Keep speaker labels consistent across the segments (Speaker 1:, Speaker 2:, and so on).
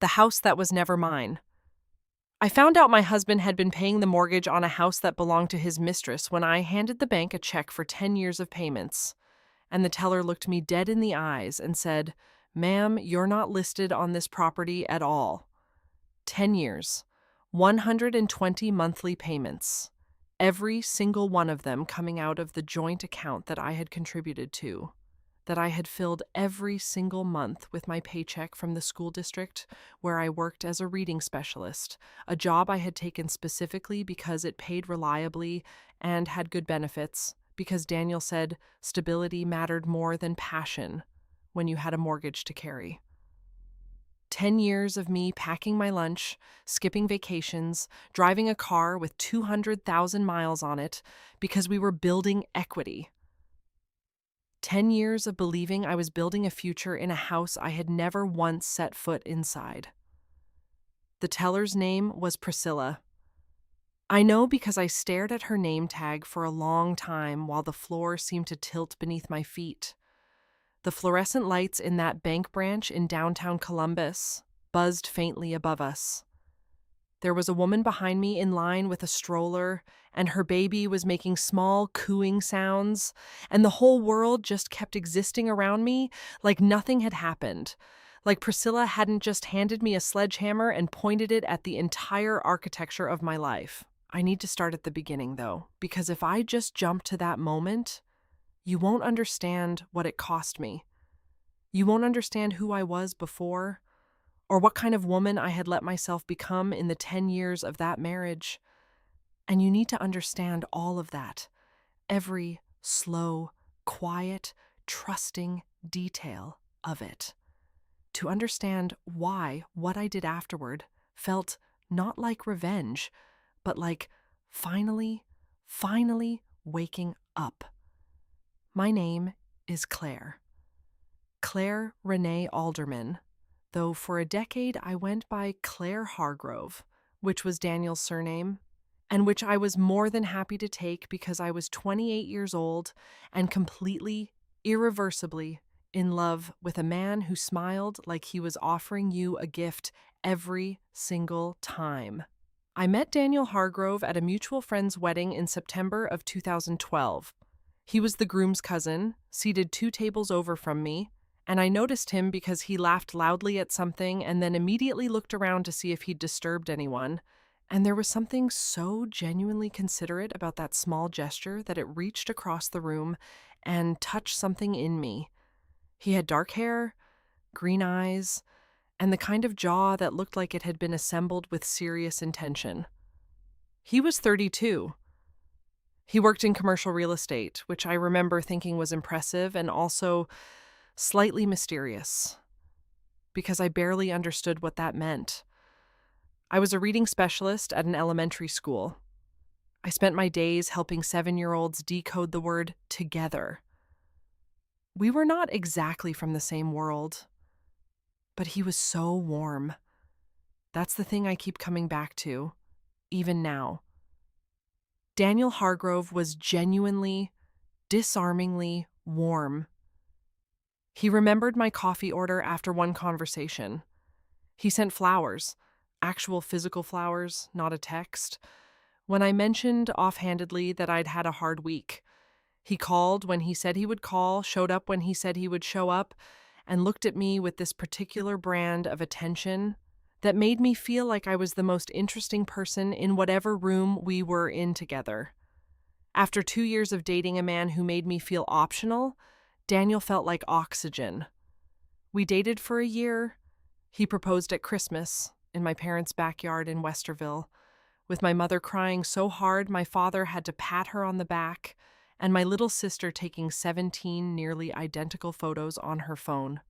Speaker 1: the house that was never mine. I found out my husband had been paying the mortgage on a house that belonged to his mistress when I handed the bank a check for 10 years of payments, and the teller looked me dead in the eyes and said, "Ma'am, you're not listed on this property at all." 10 years, 120 monthly payments, every single one of them coming out of the joint account that I had contributed to, that I had filled every single month with my paycheck from the school district where I worked as a reading specialist, a job I had taken specifically because it paid reliably and had good benefits, because Daniel said stability mattered more than passion when you had a mortgage to carry. 10 years of me packing my lunch, skipping vacations, driving a car with 200,000 miles on it because we were building equity. 10 years of believing I was building a future in a house I had never once set foot inside. The teller's name was Priscilla. I know because I stared at her name tag for a long time while the floor seemed to tilt beneath my feet. The fluorescent lights in that bank branch in downtown Columbus buzzed faintly above us. There was a woman behind me in line with a stroller, and her baby was making small cooing sounds, and the whole world just kept existing around me like nothing had happened, like Priscilla hadn't just handed me a sledgehammer and pointed it at the entire architecture of my life. I need to start at the beginning, though, because if I just jump to that moment, you won't understand what it cost me. You won't understand who I was before, or what kind of woman I had let myself become in the 10 years of that marriage. And you need to understand all of that, every slow, quiet, trusting detail of it, to understand why what I did afterward felt not like revenge, but like finally waking up. My name is Claire. Claire Renee Alderman, though for a decade I went by Claire Hargrove, which was Daniel's surname, and which I was more than happy to take because I was 28 years old and completely, irreversibly in love with a man who smiled like he was offering you a gift every single time. I met Daniel Hargrove at a mutual friend's wedding in September of 2012. He was the groom's cousin, seated 2 tables over from me, and I noticed him because he laughed loudly at something and then immediately looked around to see if he'd disturbed anyone. And there was something so genuinely considerate about that small gesture that it reached across the room and touched something in me. He had dark hair, green eyes, and the kind of jaw that looked like it had been assembled with serious intention. He was 32. He worked in commercial real estate, which I remember thinking was impressive and also slightly mysterious, because I barely understood what that meant. I was a reading specialist at an elementary school. I spent my days helping 7-year-olds decode the word together. We were not exactly from the same world, but he was so warm. That's the thing I keep coming back to, even now. Daniel Hargrove was genuinely, disarmingly warm. He remembered my coffee order after one conversation. He sent flowers, actual physical flowers, not a text. When I mentioned offhandedly that I'd had a hard week, he called when he said he would call, showed up when he said he would show up, and looked at me with this particular brand of attention that made me feel like I was the most interesting person in whatever room we were in together. After 2 years of dating a man who made me feel optional, Daniel felt like oxygen. We dated for a year. He proposed at Christmas in my parents' backyard in Westerville, with my mother crying so hard my father had to pat her on the back, and my little sister taking 17 nearly identical photos on her phone.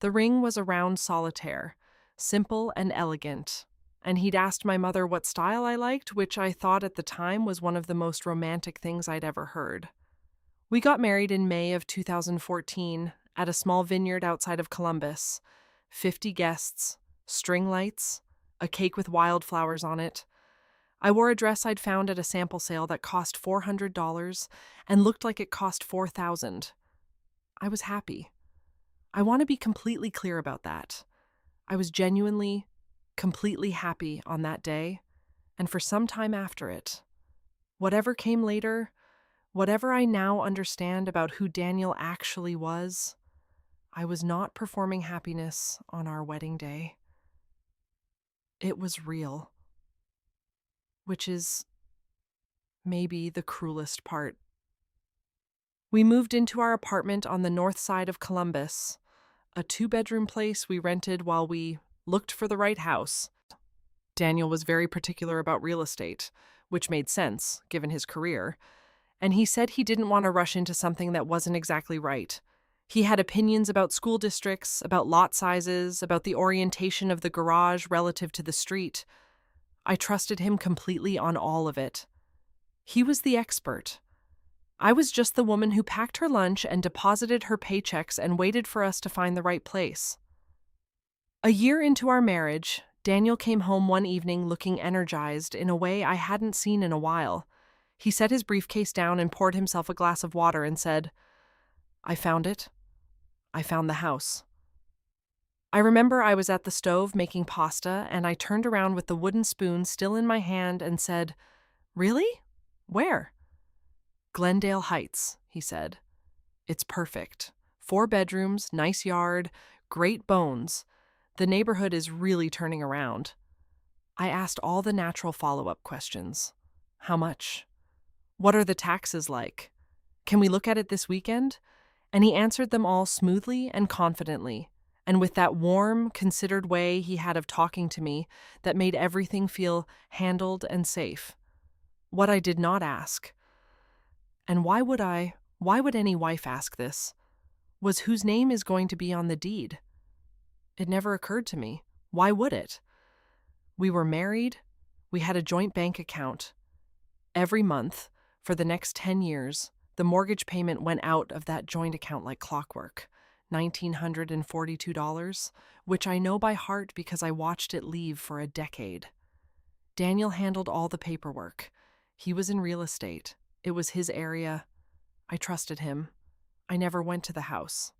Speaker 1: The ring was a round solitaire, simple and elegant, and he'd asked my mother what style I liked, which I thought at the time was one of the most romantic things I'd ever heard. We got married in May of 2014 at a small vineyard outside of Columbus. 50 guests, string lights, a cake with wildflowers on it. I wore a dress I'd found at a sample sale that cost $400 and looked like it cost $4,000. I was happy. I want to be completely clear about that. I was genuinely, completely happy on that day, and for some time after it. Whatever came later, whatever I now understand about who Daniel actually was, I was not performing happiness on our wedding day. It was real, which is maybe the cruelest part. We moved into our apartment on the north side of Columbus, a 2-bedroom place we rented while we looked for the right house. Daniel was very particular about real estate, which made sense given his career, and he said he didn't want to rush into something that wasn't exactly right. He had opinions about school districts, about lot sizes, about the orientation of the garage relative to the street. I trusted him completely on all of it. He was the expert. I was just the woman who packed her lunch and deposited her paychecks and waited for us to find the right place. A year into our marriage, Daniel came home one evening looking energized in a way I hadn't seen in a while. He set his briefcase down and poured himself a glass of water and said, "I found it. I found the house." I remember I was at the stove making pasta, and I turned around with the wooden spoon still in my hand and said, "Really? Where?" "Glendale Heights," he said. "It's perfect. 4 bedrooms, nice yard, great bones. The neighborhood is really turning around." I asked all the natural follow-up questions. How much? What are the taxes like? Can we look at it this weekend? And he answered them all smoothly and confidently, and with that warm, considered way he had of talking to me that made everything feel handled and safe. What I did not ask, and why would any wife ask this, was whose name is going to be on the deed. It never occurred to me. Why would it? We were married. We had a joint bank account. Every month, for the next 10 years, the mortgage payment went out of that joint account like clockwork, $1,942, which I know by heart because I watched it leave for a decade. Daniel handled all the paperwork. He was in real estate. It was his area. I trusted him. I never went to the house.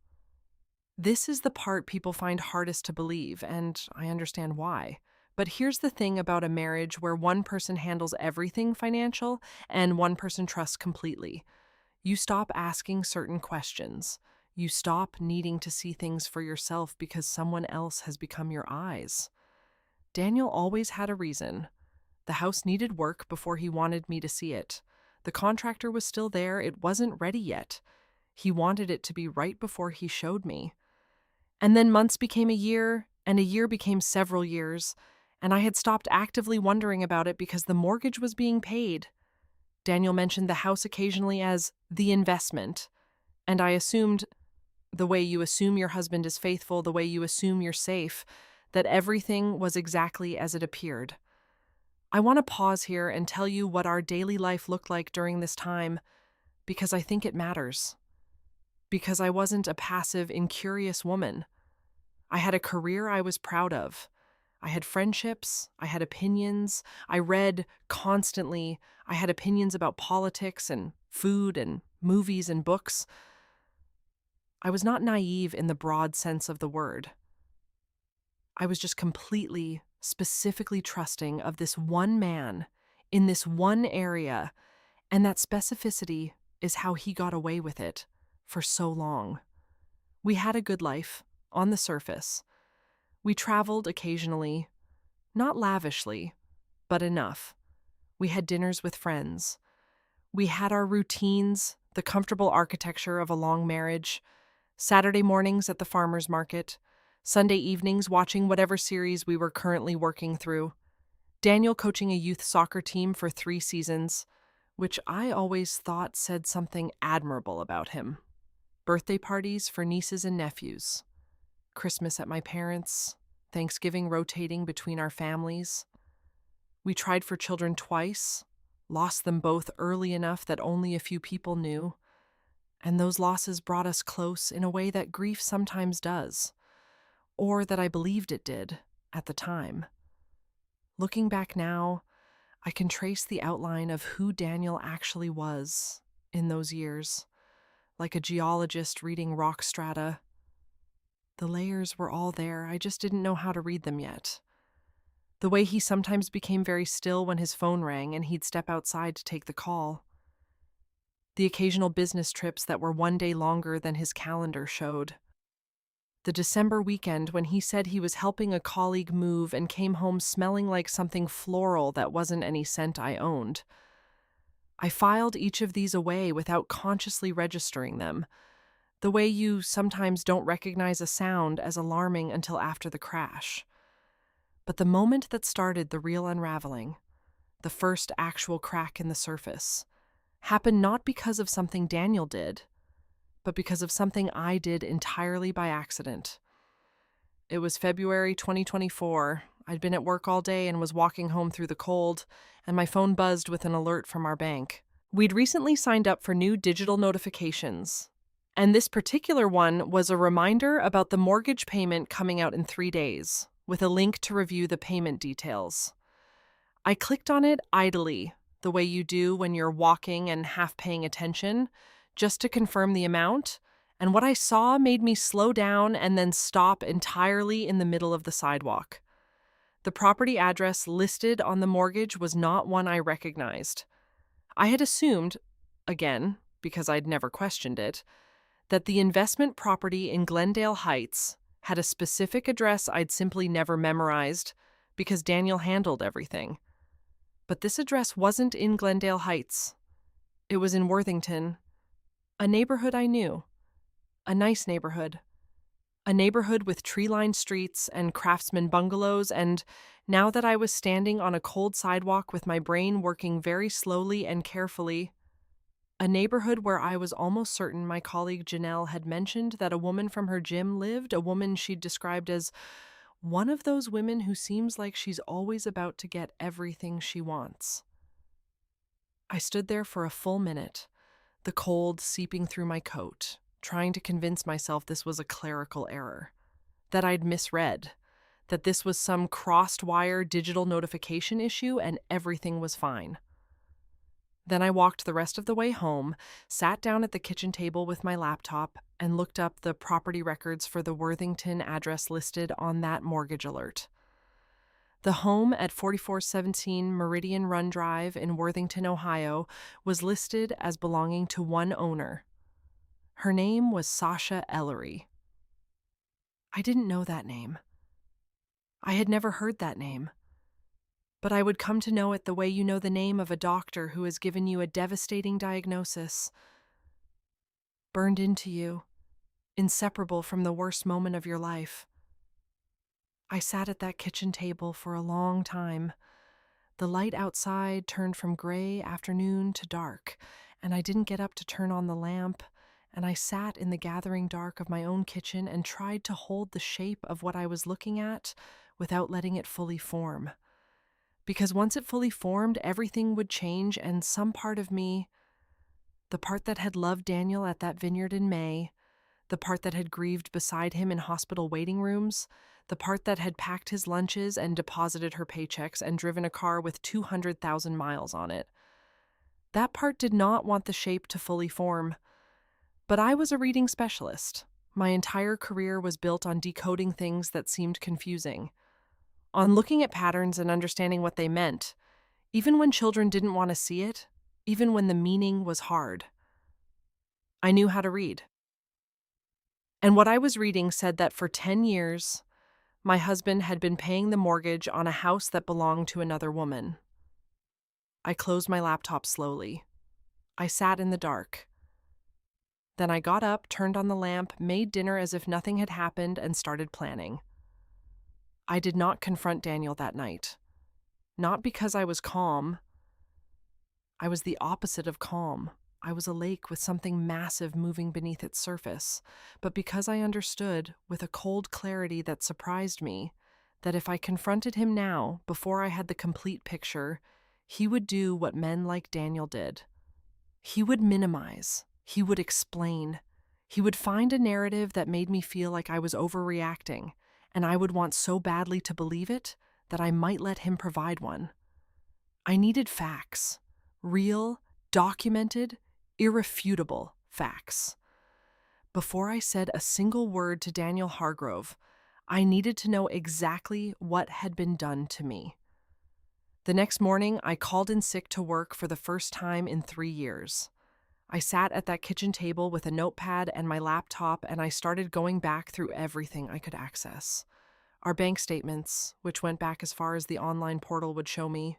Speaker 1: This is the part people find hardest to believe, and I understand why. But here's the thing about a marriage where one person handles everything financial and one person trusts completely. You stop asking certain questions. You stop needing to see things for yourself because someone else has become your eyes. Daniel always had a reason. The house needed work before he wanted me to see it. The contractor was still there. It wasn't ready yet. He wanted it to be right before he showed me. And then months became a year, and a year became several years, and I had stopped actively wondering about it because the mortgage was being paid. Daniel mentioned the house occasionally as the investment, and I assumed, the way you assume your husband is faithful, the way you assume you're safe, that everything was exactly as it appeared. I want to pause here and tell you what our daily life looked like during this time, because I think it matters. Because I wasn't a passive, incurious woman. I had a career I was proud of. I had friendships. I had opinions. I read constantly. I had opinions about politics and food and movies and books. I was not naive in the broad sense of the word. I was just completely, specifically trusting of this one man in this one area, and that specificity is how he got away with it for so long. We had a good life, on the surface. We traveled occasionally, not lavishly, but enough. We had dinners with friends. We had our routines, the comfortable architecture of a long marriage, Saturday mornings at the farmer's market, Sunday evenings watching whatever series we were currently working through, Daniel coaching a youth soccer team for 3 seasons, which I always thought said something admirable about him. Birthday parties for nieces and nephews, Christmas at my parents', Thanksgiving rotating between our families. We tried for children twice, lost them both early enough that only a few people knew, and those losses brought us close in a way that grief sometimes does, or that I believed it did at the time. Looking back now, I can trace the outline of who Daniel actually was in those years, like a geologist reading rock strata. The layers were all there, I just didn't know how to read them yet. The way he sometimes became very still when his phone rang and he'd step outside to take the call. The occasional business trips that were one day longer than his calendar showed. The December weekend when he said he was helping a colleague move and came home smelling like something floral that wasn't any scent I owned. I filed each of these away without consciously registering them, the way you sometimes don't recognize a sound as alarming until after the crash. But the moment that started the real unraveling, the first actual crack in the surface, happened not because of something Daniel did, but because of something I did entirely by accident. It was February 2024. I'd been at work all day and was walking home through the cold, and my phone buzzed with an alert from our bank. We'd recently signed up for new digital notifications, and this particular one was a reminder about the mortgage payment coming out in 3 days, with a link to review the payment details. I clicked on it idly, the way you do when you're walking and half paying attention, just to confirm the amount, and what I saw made me slow down and then stop entirely in the middle of the sidewalk. The property address listed on the mortgage was not one I recognized. I had assumed, again, because I'd never questioned it, that the investment property in Glendale Heights had a specific address I'd simply never memorized because Daniel handled everything. But this address wasn't in Glendale Heights. It was in Worthington, a neighborhood I knew, a nice neighborhood, a neighborhood with tree-lined streets and craftsman bungalows, and now that I was standing on a cold sidewalk with my brain working very slowly and carefully, a neighborhood where I was almost certain my colleague Janelle had mentioned that a woman from her gym lived, a woman she'd described as one of those women who seems like she's always about to get everything she wants. I stood there for a full minute, the cold seeping through my coat, trying to convince myself this was a clerical error, that I'd misread, that this was some crossed-wire digital notification issue and everything was fine. Then I walked the rest of the way home, sat down at the kitchen table with my laptop, and looked up the property records for the Worthington address listed on that mortgage alert. The home at 4417 Meridian Run Drive in Worthington, Ohio, was listed as belonging to one owner. Her name was Sasha Ellery. I didn't know that name. I had never heard that name. But I would come to know it the way you know the name of a doctor who has given you a devastating diagnosis, burned into you, inseparable from the worst moment of your life. I sat at that kitchen table for a long time. The light outside turned from gray afternoon to dark, and I didn't get up to turn on the lamp, and I sat in the gathering dark of my own kitchen and tried to hold the shape of what I was looking at without letting it fully form. Because once it fully formed, everything would change, and some part of me, the part that had loved Daniel at that vineyard in May, the part that had grieved beside him in hospital waiting rooms, the part that had packed his lunches and deposited her paychecks and driven a car with 200,000 miles on it. That part did not want the shape to fully form. But I was a reading specialist. My entire career was built on decoding things that seemed confusing, on looking at patterns and understanding what they meant, even when children didn't want to see it, even when the meaning was hard. I knew how to read. And what I was reading said that for 10 years, my husband had been paying the mortgage on a house that belonged to another woman. I closed my laptop slowly. I sat in the dark. Then I got up, turned on the lamp, made dinner as if nothing had happened, and started planning. I did not confront Daniel that night. Not because I was calm. I was the opposite of calm. I was a lake with something massive moving beneath its surface, but because I understood, with a cold clarity that surprised me, that if I confronted him now, before I had the complete picture, he would do what men like Daniel did. He would minimize. He would explain. He would find a narrative that made me feel like I was overreacting, and I would want so badly to believe it that I might let him provide one. I needed facts. Real, documented, irrefutable facts. Before I said a single word to Daniel Hargrove, I needed to know exactly what had been done to me. The next morning, I called in sick to work for the first time in 3 years. I sat at that kitchen table with a notepad and my laptop, and I started going back through everything I could access. Our bank statements, which went back as far as the online portal would show me,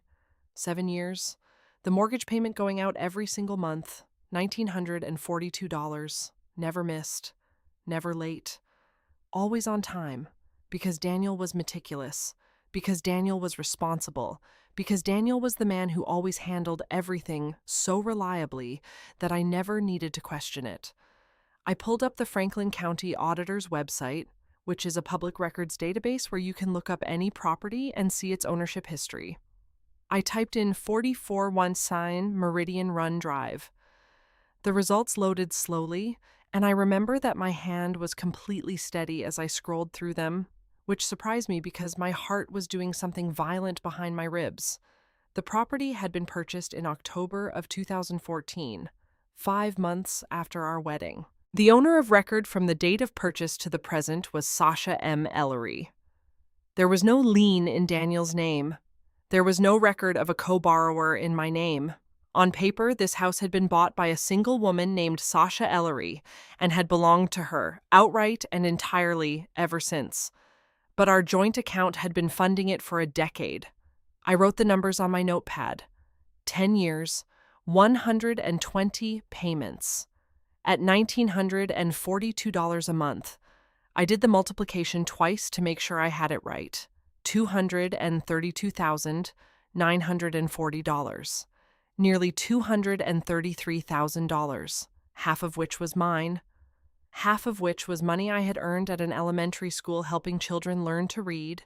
Speaker 1: 7 years, the mortgage payment going out every single month, $1,942, never missed, never late, always on time, because Daniel was meticulous, because Daniel was responsible, because Daniel was the man who always handled everything so reliably that I never needed to question it. I pulled up the Franklin County Auditor's website, which is a public records database where you can look up any property and see its ownership history. I typed in 441 Sign Meridian Run Drive. The results loaded slowly, and I remember that my hand was completely steady as I scrolled through them, which surprised me because my heart was doing something violent behind my ribs. The property had been purchased in October of 2014, 5 months after our wedding. The owner of record from the date of purchase to the present was Sasha M. Ellery. There was no lien in Daniel's name. There was no record of a co-borrower in my name. On paper, this house had been bought by a single woman named Sasha Ellery and had belonged to her, outright and entirely, ever since. But our joint account had been funding it for a decade. I wrote the numbers on my notepad. 10 years, 120 payments. At $1,942 a month. I did the multiplication twice to make sure I had it right. $232,940. Nearly $233,000, half of which was mine. Half of which was money I had earned at an elementary school helping children learn to read,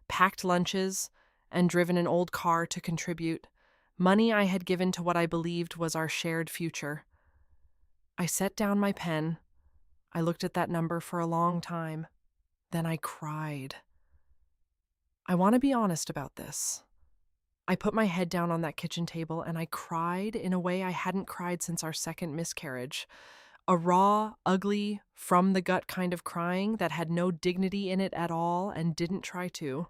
Speaker 1: packed lunches, and driven an old car to contribute. Money I had given to what I believed was our shared future. I set down my pen. I looked at that number for a long time. Then I cried. I want to be honest about this. I put my head down on that kitchen table and I cried in a way I hadn't cried since our second miscarriage. A raw, ugly, from-the-gut kind of crying that had no dignity in it at all and didn't try to.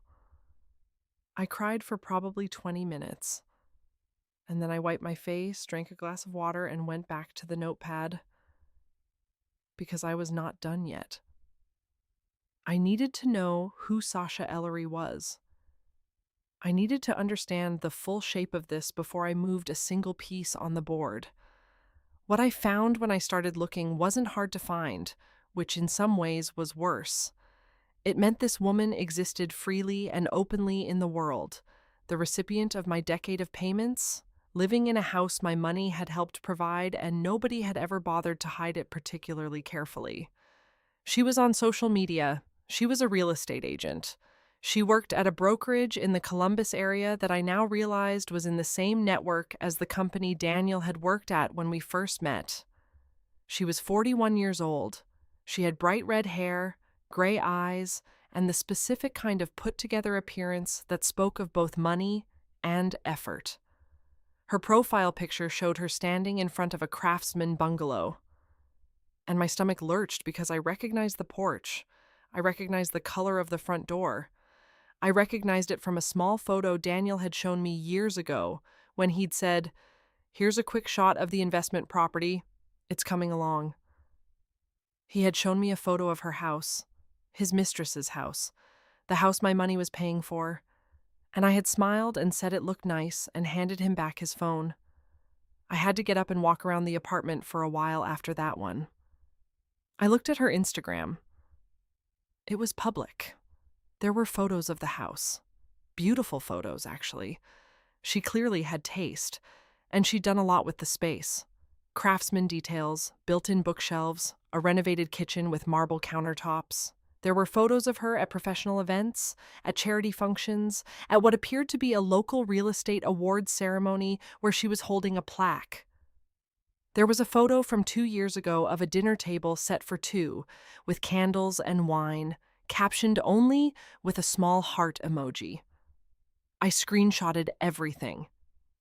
Speaker 1: I cried for probably 20 minutes. And then I wiped my face, drank a glass of water, and went back to the notepad. Because I was not done yet. I needed to know who Sasha Ellery was. I needed to understand the full shape of this before I moved a single piece on the board. What I found when I started looking wasn't hard to find, which in some ways was worse. It meant this woman existed freely and openly in the world, the recipient of my decade of payments, living in a house my money had helped provide, and nobody had ever bothered to hide it particularly carefully. She was on social media. She was a real estate agent. She worked at a brokerage in the Columbus area that I now realized was in the same network as the company Daniel had worked at when we first met. She was 41 years old. She had bright red hair, gray eyes, and the specific kind of put-together appearance that spoke of both money and effort. Her profile picture showed her standing in front of a craftsman bungalow. And my stomach lurched because I recognized the porch. I recognized the color of the front door. I recognized it from a small photo Daniel had shown me years ago when he'd said, "Here's a quick shot of the investment property. It's coming along." He had shown me a photo of her house, his mistress's house, the house my money was paying for, and I had smiled and said it looked nice and handed him back his phone. I had to get up and walk around the apartment for a while after that one. I looked at her Instagram. It was public. There were photos of the house. Beautiful photos, actually. She clearly had taste, and she'd done a lot with the space. Craftsman details, built-in bookshelves, a renovated kitchen with marble countertops. There were photos of her at professional events, at charity functions, at what appeared to be a local real estate awards ceremony where she was holding a plaque. There was a photo from 2 years ago of a dinner table set for two, with candles and wine, captioned only with a small heart emoji. I screenshotted everything.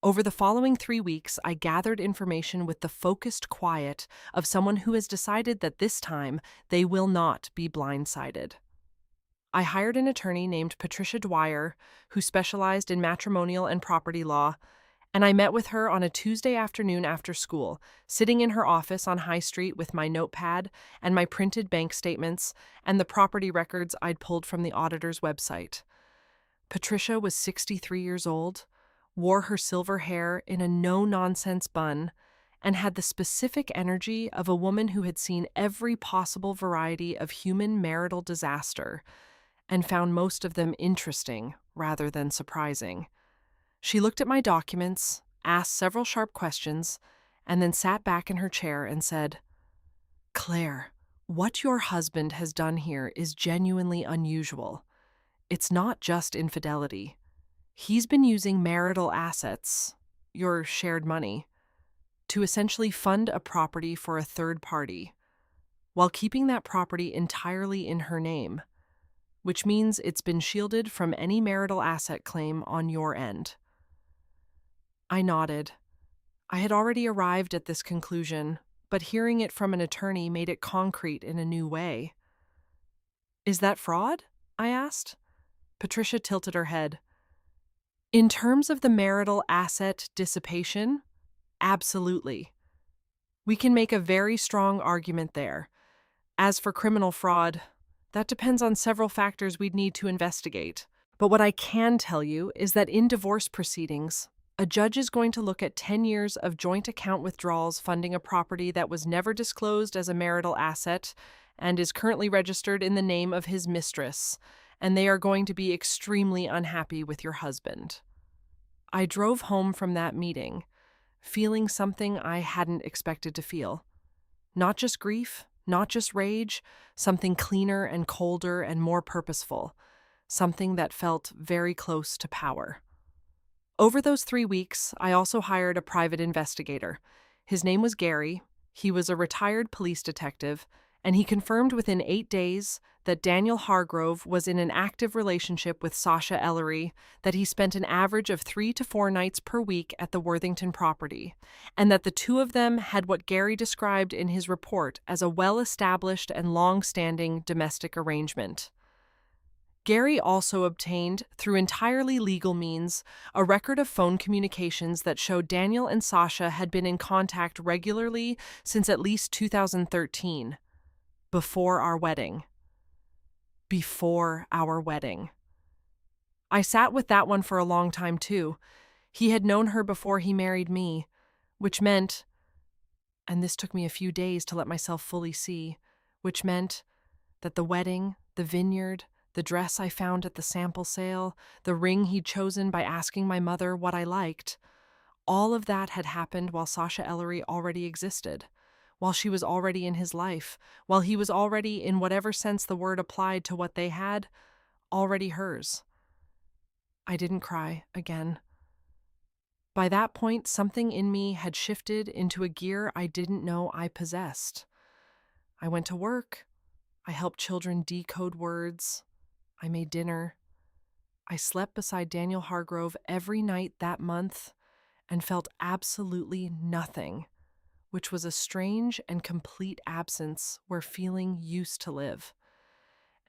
Speaker 1: Over the following 3 weeks, I gathered information with the focused quiet of someone who has decided that this time they will not be blindsided. I hired an attorney named Patricia Dwyer, who specialized in matrimonial and property law, and I met with her on a Tuesday afternoon after school, sitting in her office on High Street with my notepad and my printed bank statements and the property records I'd pulled from the auditor's website. Patricia was 63 years old, wore her silver hair in a no-nonsense bun, and had the specific energy of a woman who had seen every possible variety of human marital disaster and found most of them interesting rather than surprising. She looked at my documents, asked several sharp questions, and then sat back in her chair and said, "Claire, what your husband has done here is genuinely unusual. It's not just infidelity. He's been using marital assets, your shared money, to essentially fund a property for a third party, while keeping that property entirely in her name, which means it's been shielded from any marital asset claim on your end." I nodded. I had already arrived at this conclusion, but hearing it from an attorney made it concrete in a new way. "Is that fraud?" I asked. Patricia tilted her head. "In terms of the marital asset dissipation, absolutely. We can make a very strong argument there. As for criminal fraud, that depends on several factors we'd need to investigate. But what I can tell you is that in divorce proceedings, a judge is going to look at 10 years of joint account withdrawals funding a property that was never disclosed as a marital asset and is currently registered in the name of his mistress, and they are going to be extremely unhappy with your husband." I drove home from that meeting, feeling something I hadn't expected to feel. Not just grief, not just rage, something cleaner and colder and more purposeful, something that felt very close to power. Over those 3 weeks, I also hired a private investigator. His name was Gary. He was a retired police detective, and he confirmed within 8 days that Daniel Hargrove was in an active relationship with Sasha Ellery, that he spent an average of 3 to 4 nights per week at the Worthington property, and that the two of them had what Gary described in his report as a well-established and long-standing domestic arrangement. Gary also obtained, through entirely legal means, a record of phone communications that showed Daniel and Sasha had been in contact regularly since at least 2013, before our wedding. Before our wedding. I sat with that one for a long time, too. He had known her before he married me, which meant, and this took me a few days to let myself fully see, which meant that the wedding, the vineyard, the dress I found at the sample sale, the ring he'd chosen by asking my mother what I liked, all of that had happened while Sasha Ellery already existed, while she was already in his life, while he was already, in whatever sense the word applied to what they had, already hers. I didn't cry again. By that point, something in me had shifted into a gear I didn't know I possessed. I went to work. I helped children decode words. I made dinner. I slept beside Daniel Hargrove every night that month and felt absolutely nothing, which was a strange and complete absence where feeling used to live.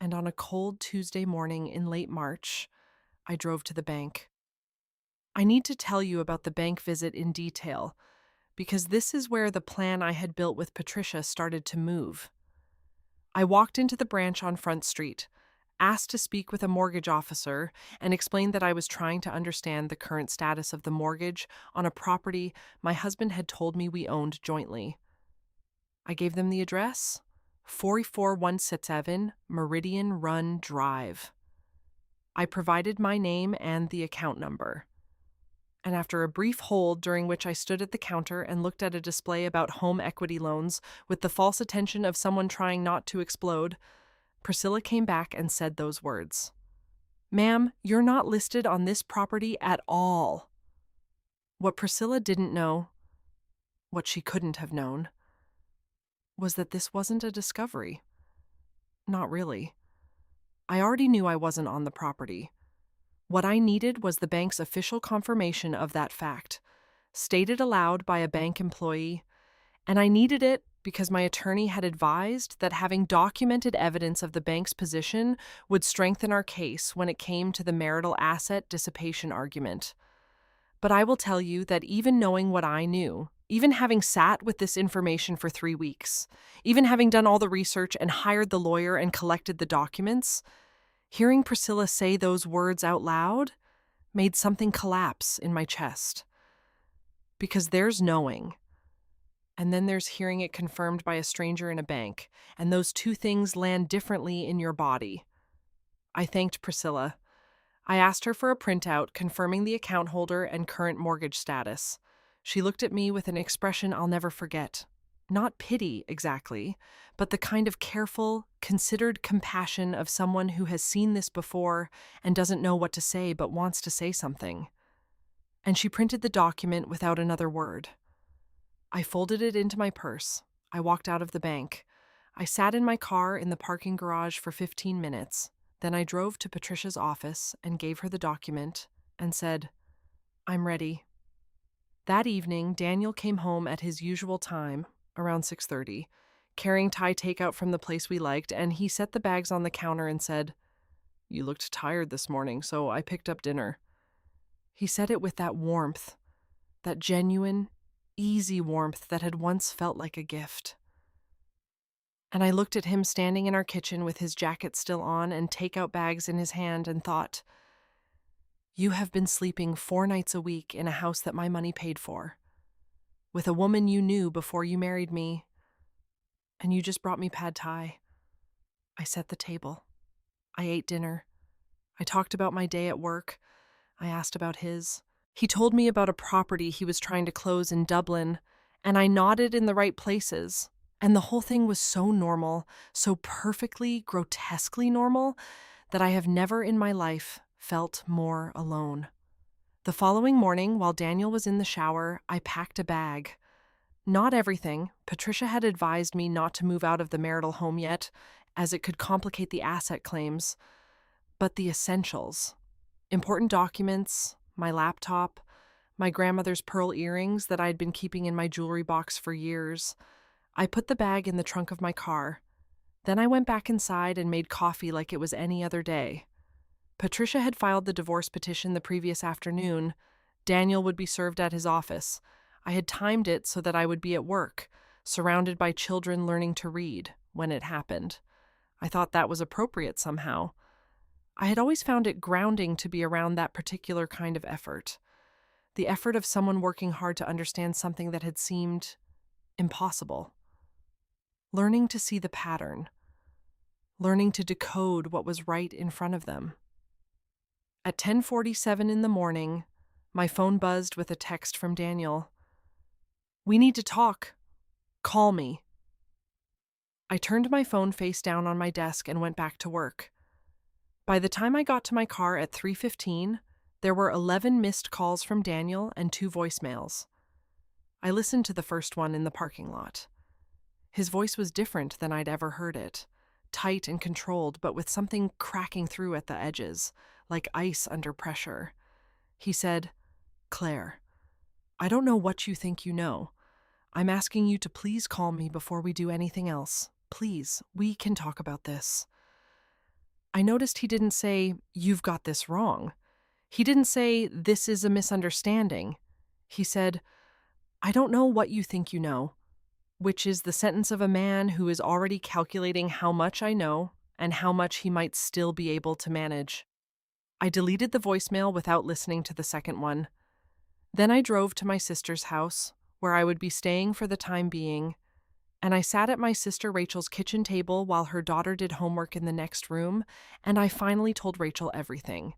Speaker 1: And on a cold Tuesday morning in late March, I drove to the bank. I need to tell you about the bank visit in detail, because this is where the plan I had built with Patricia started to move. I walked into the branch on Front Street, asked to speak with a mortgage officer, and explained that I was trying to understand the current status of the mortgage on a property my husband had told me we owned jointly. I gave them the address, 44167 Meridian Run Drive. I provided my name and the account number. And after a brief hold during which I stood at the counter and looked at a display about home equity loans with the false attention of someone trying not to explode, Priscilla came back and said those words. "Ma'am, you're not listed on this property at all." What Priscilla didn't know, what she couldn't have known, was that this wasn't a discovery. Not really. I already knew I wasn't on the property. What I needed was the bank's official confirmation of that fact, stated aloud by a bank employee, and I needed it because my attorney had advised that having documented evidence of the bank's position would strengthen our case when it came to the marital asset dissipation argument. But I will tell you that even knowing what I knew, even having sat with this information for 3 weeks, even having done all the research and hired the lawyer and collected the documents, hearing Priscilla say those words out loud made something collapse in my chest. Because there's knowing, and then there's hearing it confirmed by a stranger in a bank, and those two things land differently in your body. I thanked Priscilla. I asked her for a printout confirming the account holder and current mortgage status. She looked at me with an expression I'll never forget. Not pity, exactly, but the kind of careful, considered compassion of someone who has seen this before and doesn't know what to say but wants to say something. And she printed the document without another word. I folded it into my purse. I walked out of the bank. I sat in my car in the parking garage for 15 minutes. Then I drove to Patricia's office and gave her the document and said, "I'm ready." That evening, Daniel came home at his usual time, around 6:30, carrying Thai takeout from the place we liked, and he set the bags on the counter and said, "You looked tired this morning, so I picked up dinner." He said it with that warmth, that genuine, easy warmth that had once felt like a gift. And I looked at him standing in our kitchen with his jacket still on and takeout bags in his hand and thought, "You have been sleeping 4 nights a week in a house that my money paid for, with a woman you knew before you married me, and you just brought me pad thai." I set the table. I ate dinner. I talked about my day at work. I asked about his. He told me about a property he was trying to close in Dublin, and I nodded in the right places. And the whole thing was so normal, so perfectly, grotesquely normal, that I have never in my life felt more alone. The following morning, while Daniel was in the shower, I packed a bag. Not everything. Patricia had advised me not to move out of the marital home yet, as it could complicate the asset claims, but the essentials. Important documents, my laptop, my grandmother's pearl earrings that I'd been keeping in my jewelry box for years. I put the bag in the trunk of my car. Then I went back inside and made coffee like it was any other day. Patricia had filed the divorce petition the previous afternoon. Daniel would be served at his office. I had timed it so that I would be at work, surrounded by children learning to read, when it happened. I thought that was appropriate somehow. I had always found it grounding to be around that particular kind of effort. The effort of someone working hard to understand something that had seemed impossible. Learning to see the pattern. Learning to decode what was right in front of them. At 10:47 in the morning, my phone buzzed with a text from Daniel. "We need to talk. Call me." I turned my phone face down on my desk and went back to work. By the time I got to my car at 3:15, there were 11 missed calls from Daniel and 2 voicemails. I listened to the first one in the parking lot. His voice was different than I'd ever heard it, tight and controlled, but with something cracking through at the edges, like ice under pressure. He said, "Claire, I don't know what you think you know. I'm asking you to please call me before we do anything else. Please, we can talk about this." I noticed he didn't say, "You've got this wrong." He didn't say, "This is a misunderstanding." He said, "I don't know what you think you know," which is the sentence of a man who is already calculating how much I know and how much he might still be able to manage. I deleted the voicemail without listening to the second one. Then I drove to my sister's house, where I would be staying for the time being, and I sat at my sister Rachel's kitchen table while her daughter did homework in the next room, and I finally told Rachel everything.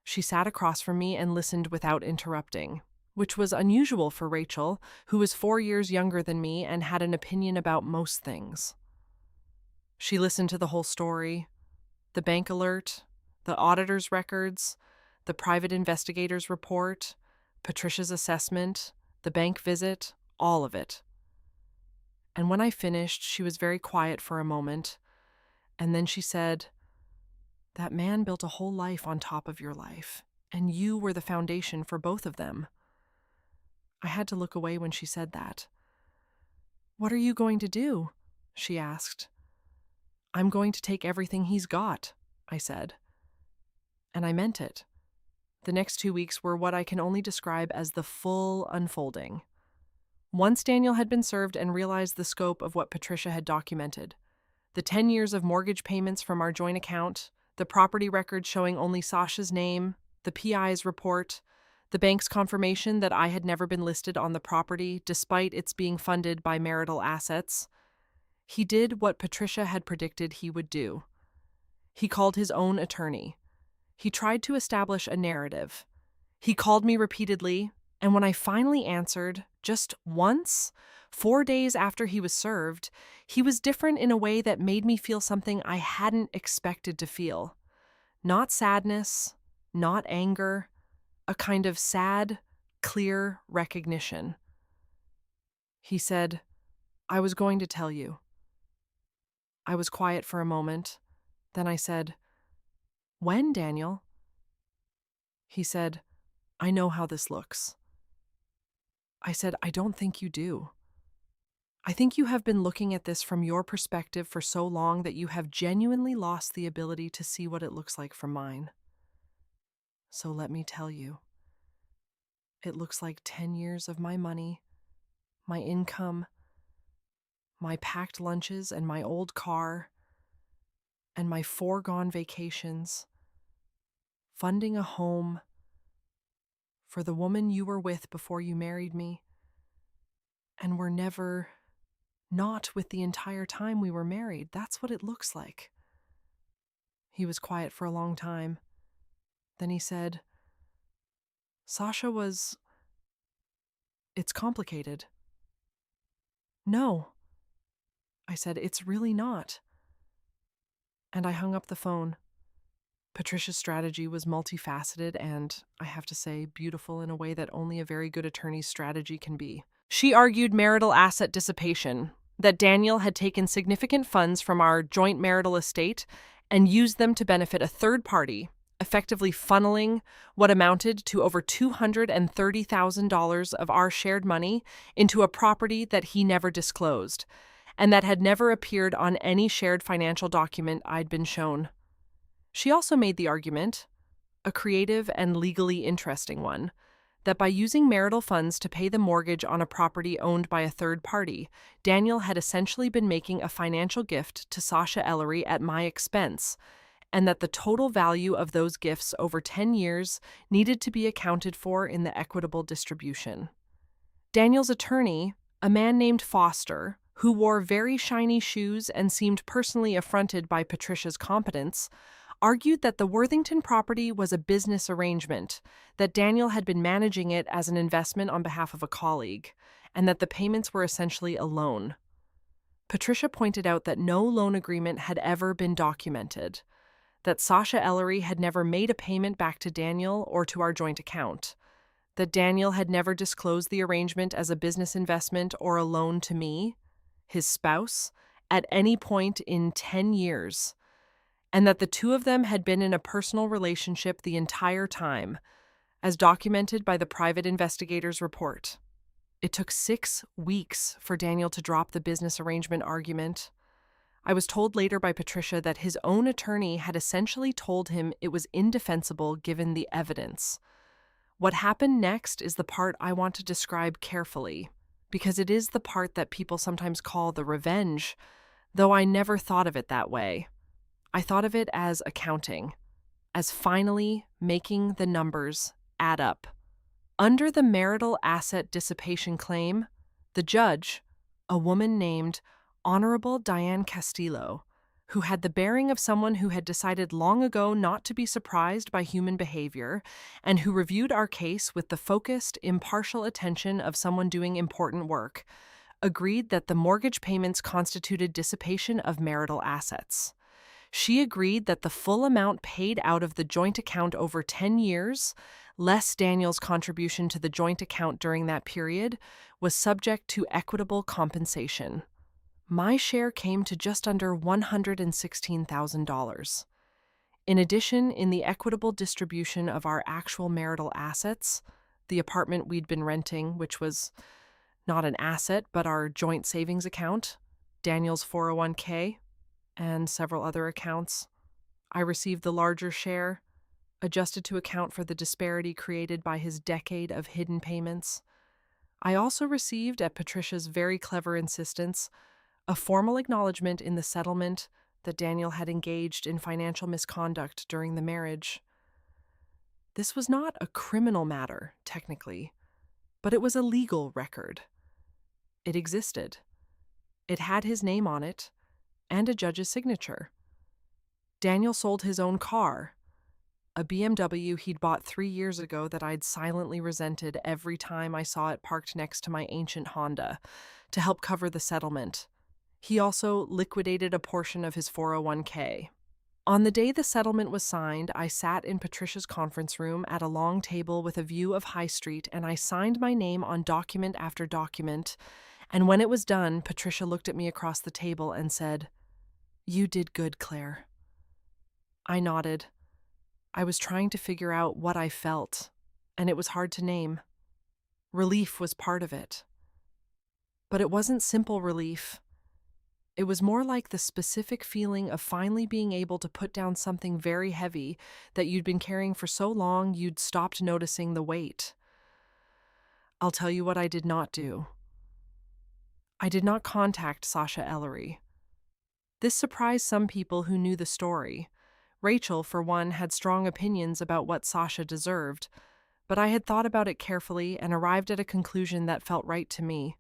Speaker 1: She sat across from me and listened without interrupting, which was unusual for Rachel, who was 4 years younger than me and had an opinion about most things. She listened to the whole story, the bank alert, the auditor's records, the private investigator's report, Patricia's assessment, the bank visit, all of it. And when I finished, she was very quiet for a moment, and then she said, "That man built a whole life on top of your life, and you were the foundation for both of them." I had to look away when she said that. "What are you going to do?" she asked. "I'm going to take everything he's got," I said. And I meant it. The next 2 weeks were what I can only describe as the full unfolding. Once Daniel had been served and realized the scope of what Patricia had documented, the 10 years of mortgage payments from our joint account, the property records showing only Sasha's name, the PI's report, the bank's confirmation that I had never been listed on the property despite its being funded by marital assets, he did what Patricia had predicted he would do. He called his own attorney. He tried to establish a narrative. He called me repeatedly, and when I finally answered, just once, 4 days after he was served, he was different in a way that made me feel something I hadn't expected to feel. Not sadness, not anger, a kind of sad, clear recognition. He said, "I was going to tell you." I was quiet for a moment. Then I said, "When, Daniel?" He said, "I know how this looks." I said, "I don't think you do. I think you have been looking at this from your perspective for so long that you have genuinely lost the ability to see what it looks like from mine. So let me tell you, it looks like 10 years of my money, my income, my packed lunches and my old car, and my foregone vacations, funding a home for the woman you were with before you married me, and were never not with the entire time we were married. That's what it looks like." He was quiet for a long time. Then he said, "Sasha was... it's complicated." "No," I said, "it's really not." And I hung up the phone. Patricia's strategy was multifaceted and, I have to say, beautiful in a way that only a very good attorney's strategy can be. She argued marital asset dissipation, that Daniel had taken significant funds from our joint marital estate and used them to benefit a third party, effectively funneling what amounted to over $230,000 of our shared money into a property that he never disclosed, and that had never appeared on any shared financial document I'd been shown. She also made the argument, a creative and legally interesting one, that by using marital funds to pay the mortgage on a property owned by a third party, Daniel had essentially been making a financial gift to Sasha Ellery at my expense, and that the total value of those gifts over 10 years needed to be accounted for in the equitable distribution. Daniel's attorney, a man named Foster, who wore very shiny shoes and seemed personally affronted by Patricia's competence, argued that the Worthington property was a business arrangement, that Daniel had been managing it as an investment on behalf of a colleague, and that the payments were essentially a loan. Patricia pointed out that no loan agreement had ever been documented, that Sasha Ellery had never made a payment back to Daniel or to our joint account, that Daniel had never disclosed the arrangement as a business investment or a loan to me, his spouse, at any point in 10 years, and that the two of them had been in a personal relationship the entire time, as documented by the private investigator's report. It took 6 weeks for Daniel to drop the business arrangement argument. I was told later by Patricia that his own attorney had essentially told him it was indefensible given the evidence. What happened next is the part I want to describe carefully, because it is the part that people sometimes call the revenge, though I never thought of it that way. I thought of it as accounting, as finally making the numbers add up. Under the marital asset dissipation claim, the judge, a woman named Honorable Diane Castillo, who had the bearing of someone who had decided long ago not to be surprised by human behavior, and who reviewed our case with the focused, impartial attention of someone doing important work, agreed that the mortgage payments constituted dissipation of marital assets. She agreed that the full amount paid out of the joint account over 10 years, less Daniel's contribution to the joint account during that period, was subject to equitable compensation. My share came to just under $116,000. In addition, in the equitable distribution of our actual marital assets, the apartment we'd been renting, which was not an asset, but our joint savings account, Daniel's 401k, and several other accounts. I received the larger share, adjusted to account for the disparity created by his decade of hidden payments. I also received, at Patricia's very clever insistence, a formal acknowledgement in the settlement that Daniel had engaged in financial misconduct during the marriage. This was not a criminal matter, technically, but it was a legal record. It existed. It had his name on it, and a judge's signature. Daniel sold his own car, a BMW he'd bought 3 years ago that I'd silently resented every time I saw it parked next to my ancient Honda, to help cover the settlement. He also liquidated a portion of his 401k. On the day the settlement was signed, I sat in Patricia's conference room at a long table with a view of High Street, and I signed my name on document after document. And when it was done, Patricia looked at me across the table and said, "You did good, Claire." I nodded. I was trying to figure out what I felt, and it was hard to name. Relief was part of it. But it wasn't simple relief. It was more like the specific feeling of finally being able to put down something very heavy that you'd been carrying for so long you'd stopped noticing the weight. I'll tell you what I did not do. I did not contact Sasha Ellery. This surprised some people who knew the story. Rachel, for one, had strong opinions about what Sasha deserved, but I had thought about it carefully and arrived at a conclusion that felt right to me.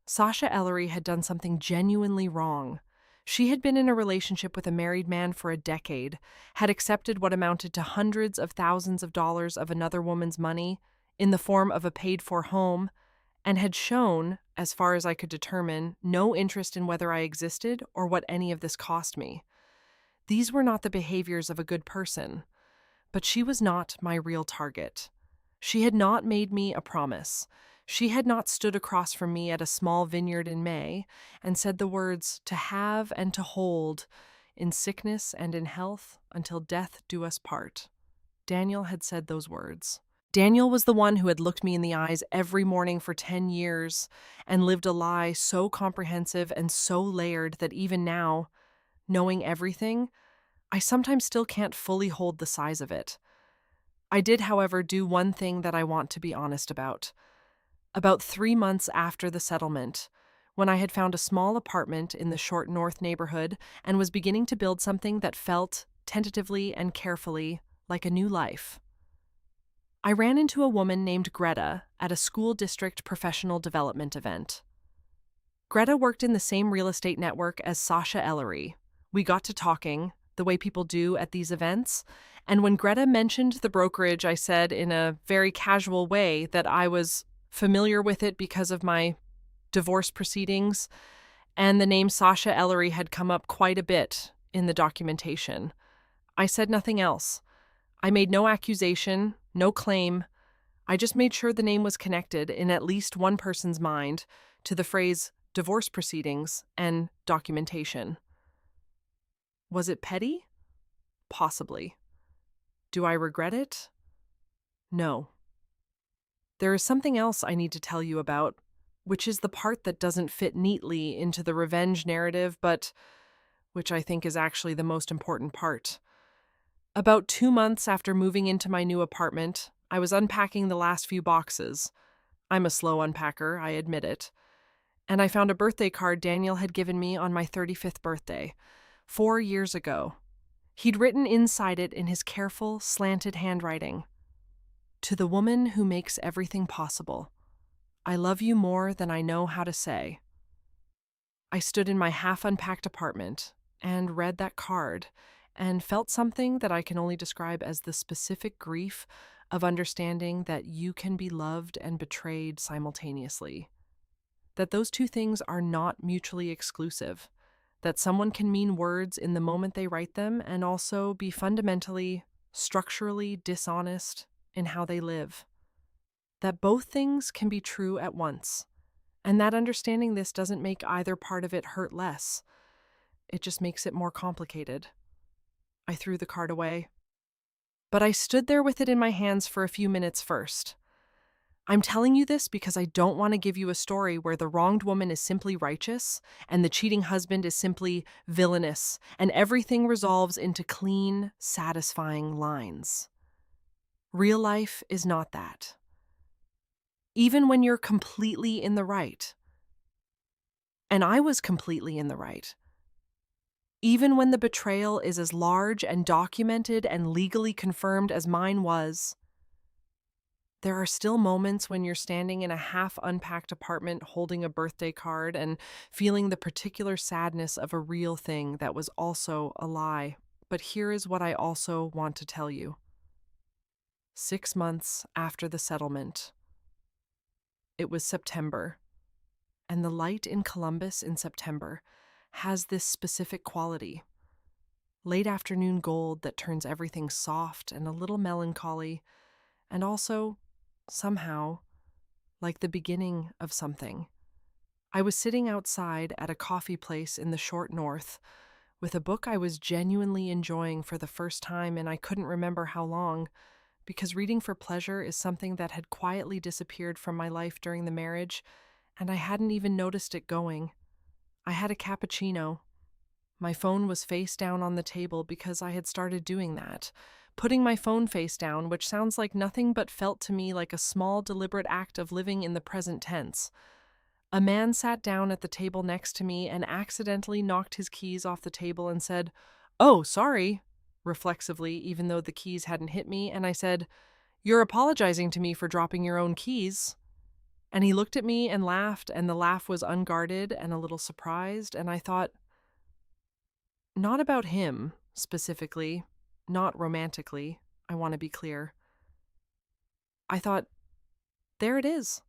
Speaker 1: Sasha Ellery had done something genuinely wrong. She had been in a relationship with a married man for a decade, had accepted what amounted to hundreds of thousands of dollars of another woman's money in the form of a paid-for home, and had shown, as far as I could determine, no interest in whether I existed or what any of this cost me. These were not the behaviors of a good person, but she was not my real target. She had not made me a promise. She had not stood across from me at a small vineyard in May and said the words, "to have and to hold, in sickness and in health, until death do us part." Daniel had said those words. Daniel was the one who had looked me in the eyes every morning for 10 years and lived a lie so comprehensive and so layered that even now, knowing everything, I sometimes still can't fully hold the size of it. I did, however, do one thing that I want to be honest about. About 3 months after the settlement, when I had found a small apartment in the Short North neighborhood and was beginning to build something that felt, tentatively and carefully, like a new life, I ran into a woman named Greta at a school district professional development event. Greta worked in the same real estate network as Sasha Ellery. We got to talking, the way people do at these events, and when Greta mentioned the brokerage, I said in a very casual way that I was familiar with it because of my divorce proceedings, and the name Sasha Ellery had come up quite a bit in the documentation. I said nothing else. I made no accusation, no claim. I just made sure the name was connected in at least one person's mind to the phrase divorce proceedings and documentation. Was it petty? Possibly. Do I regret it? No. There is something else I need to tell you about, which is the part that doesn't fit neatly into the revenge narrative, but which I think is actually the most important part. About 2 months after moving into my new apartment, I was unpacking the last few boxes. I'm a slow unpacker, I admit it. And I found a birthday card Daniel had given me on my 35th birthday, 4 years ago. He'd written inside it in his careful, slanted handwriting, "To the woman who makes everything possible, I love you more than I know how to say." I stood in my half-unpacked apartment and read that card and felt something that I can only describe as the specific grief of understanding that you can be loved and betrayed simultaneously. That those two things are not mutually exclusive. That someone can mean words in the moment they write them and also be fundamentally, structurally dishonest in how they live. That both things can be true at once, and that understanding this doesn't make either part of it hurt less. It just makes it more complicated. I threw the card away. But I stood there with it in my hands for a few minutes first. I'm telling you this because I don't want to give you a story where the wronged woman is simply righteous and the cheating husband is simply villainous and everything resolves into clean, satisfying lines. Real life is not that. Even when you're completely in the right, and I was completely in the right, even when the betrayal is as large and documented and legally confirmed as mine was, there are still moments when you're standing in a half-unpacked apartment holding a birthday card and feeling the particular sadness of a real thing that was also a lie. But here is what I also want to tell you. 6 months after the settlement, it was September, and the light in Columbus in September has this specific quality. Late afternoon gold that turns everything soft and a little melancholy, and also, somehow, like the beginning of something. I was sitting outside at a coffee place in the short north with a book I was genuinely enjoying for the first time, and I couldn't remember how long, because reading for pleasure is something that had quietly disappeared from my life during the marriage, and I hadn't even noticed it going. I had a cappuccino. My phone was face down on the table because I had started doing that. Putting my phone face down, which sounds like nothing but felt to me like a small, deliberate act of living in the present tense. A man sat down at the table next to me and accidentally knocked his keys off the table and said, "Oh, sorry," reflexively, even though the keys hadn't hit me, and I said, "You're apologizing to me for dropping your own keys." And he looked at me and laughed, and the laugh was unguarded and a little surprised, and I thought, not about him, specifically, not romantically, I want to be clear. I thought, there it is.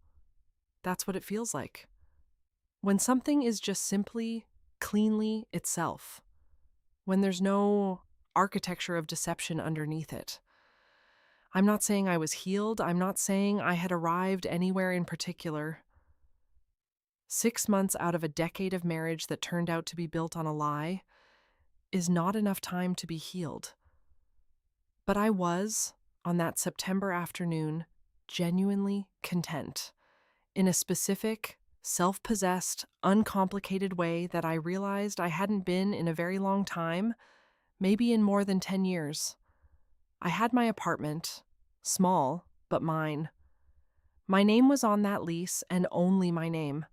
Speaker 1: That's what it feels like. When something is just simply, cleanly itself. When there's no architecture of deception underneath it. I'm not saying I was healed. I'm not saying I had arrived anywhere in particular. 6 months out of a decade of marriage that turned out to be built on a lie is not enough time to be healed. But I was, on that September afternoon, genuinely content, in a specific, self-possessed, uncomplicated way that I realized I hadn't been in a very long time, maybe in more than 10 years. I had my apartment, small, but mine. My name was on that lease, and only my name.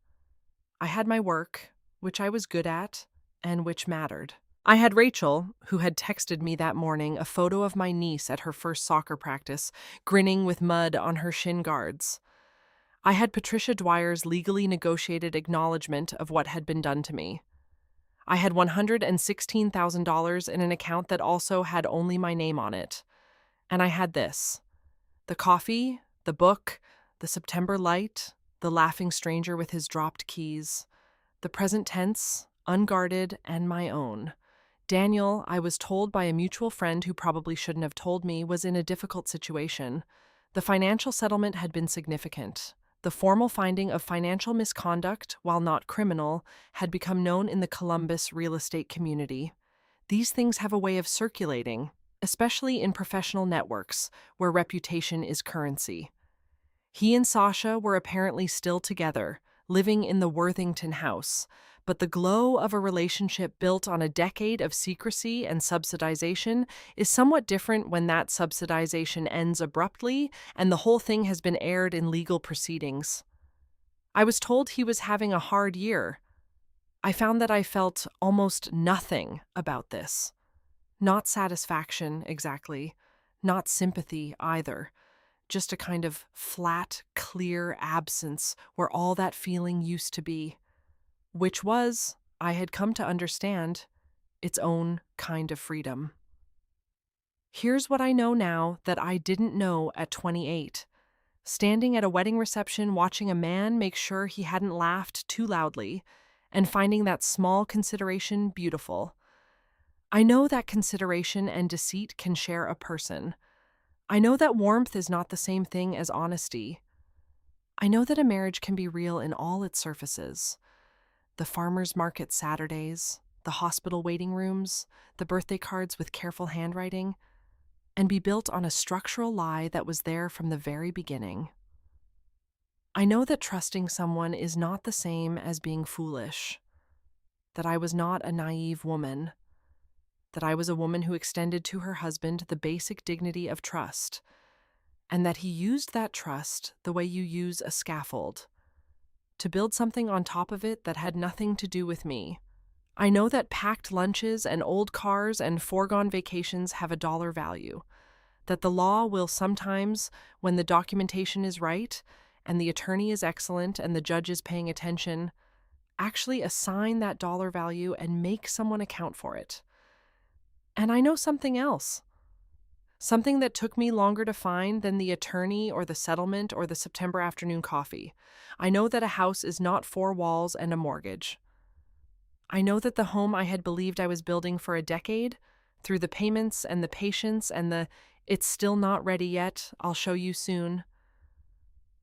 Speaker 1: I had my work, which I was good at, and which mattered. I had Rachel, who had texted me that morning a photo of my niece at her first soccer practice, grinning with mud on her shin guards. I had Patricia Dwyer's legally negotiated acknowledgement of what had been done to me. I had $116,000 in an account that also had only my name on it. And I had this: the coffee, the book, the September light, the laughing stranger with his dropped keys, the present tense, unguarded, and my own. Daniel, I was told by a mutual friend who probably shouldn't have told me, was in a difficult situation. The financial settlement had been significant. The formal finding of financial misconduct, while not criminal, had become known in the Columbus real estate community. These things have a way of circulating, especially in professional networks, where reputation is currency. He and Sasha were apparently still together, living in the Worthington house, but the glow of a relationship built on a decade of secrecy and subsidization is somewhat different when that subsidization ends abruptly and the whole thing has been aired in legal proceedings. I was told he was having a hard year. I found that I felt almost nothing about this. Not satisfaction, exactly. Not sympathy, either. Just a kind of flat, clear absence where all that feeling used to be. Which was, I had come to understand, its own kind of freedom. Here's what I know now that I didn't know at 28. Standing at a wedding reception watching a man make sure he hadn't laughed too loudly, and finding that small consideration beautiful. I know that consideration and deceit can share a person. I know that warmth is not the same thing as honesty. I know that a marriage can be real in all its surfaces. The farmer's market Saturdays, the hospital waiting rooms, the birthday cards with careful handwriting, and be built on a structural lie that was there from the very beginning. I know that trusting someone is not the same as being foolish, that I was not a naive woman, that I was a woman who extended to her husband the basic dignity of trust, and that he used that trust the way you use a scaffold, to build something on top of it that had nothing to do with me. I know that packed lunches and old cars and foregone vacations have a dollar value, that the law will sometimes, when the documentation is right, and the attorney is excellent and the judge is paying attention, actually assign that dollar value and make someone account for it. And I know something else. Something that took me longer to find than the attorney or the settlement or the September afternoon coffee. I know that a house is not four walls and a mortgage. I know that the home I had believed I was building for a decade, through the payments and the patience and the "it's still not ready yet, I'll show you soon,"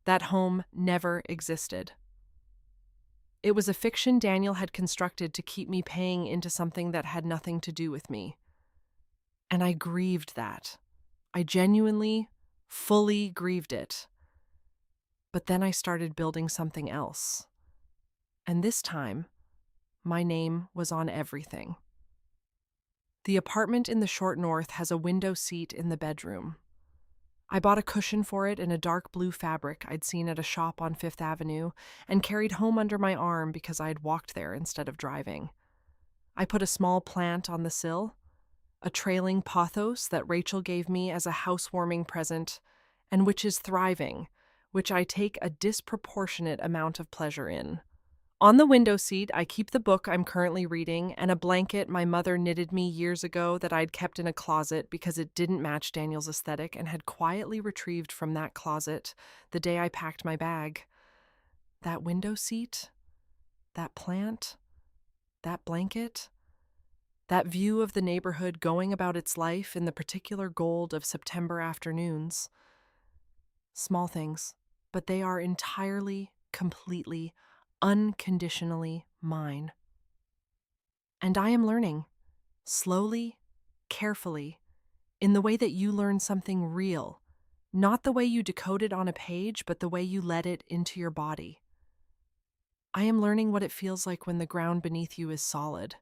Speaker 1: that home never existed. It was a fiction Daniel had constructed to keep me paying into something that had nothing to do with me. And I grieved that. I genuinely, fully grieved it. But then I started building something else. And this time, my name was on everything. The apartment in the short north has a window seat in the bedroom. I bought a cushion for it in a dark blue fabric I'd seen at a shop on Fifth Avenue and carried home under my arm because I'd walked there instead of driving. I put a small plant on the sill, a trailing pothos that Rachel gave me as a housewarming present, and which is thriving, which I take a disproportionate amount of pleasure in. On the window seat, I keep the book I'm currently reading and a blanket my mother knitted me years ago that I'd kept in a closet because it didn't match Daniel's aesthetic and had quietly retrieved from that closet the day I packed my bag. That window seat, that plant, that blanket, that view of the neighborhood going about its life in the particular gold of September afternoons. Small things, but they are entirely, completely, unconditionally mine. And I am learning, slowly, carefully, in the way that you learn something real, not the way you decode it on a page, but the way you let it into your body. I am learning what it feels like when the ground beneath you is solid,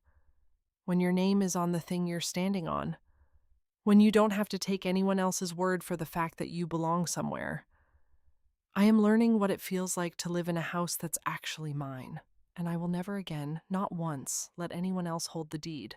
Speaker 1: when your name is on the thing you're standing on, when you don't have to take anyone else's word for the fact that you belong somewhere. I am learning what it feels like to live in a house that's actually mine, and I will never again, not once, let anyone else hold the deed.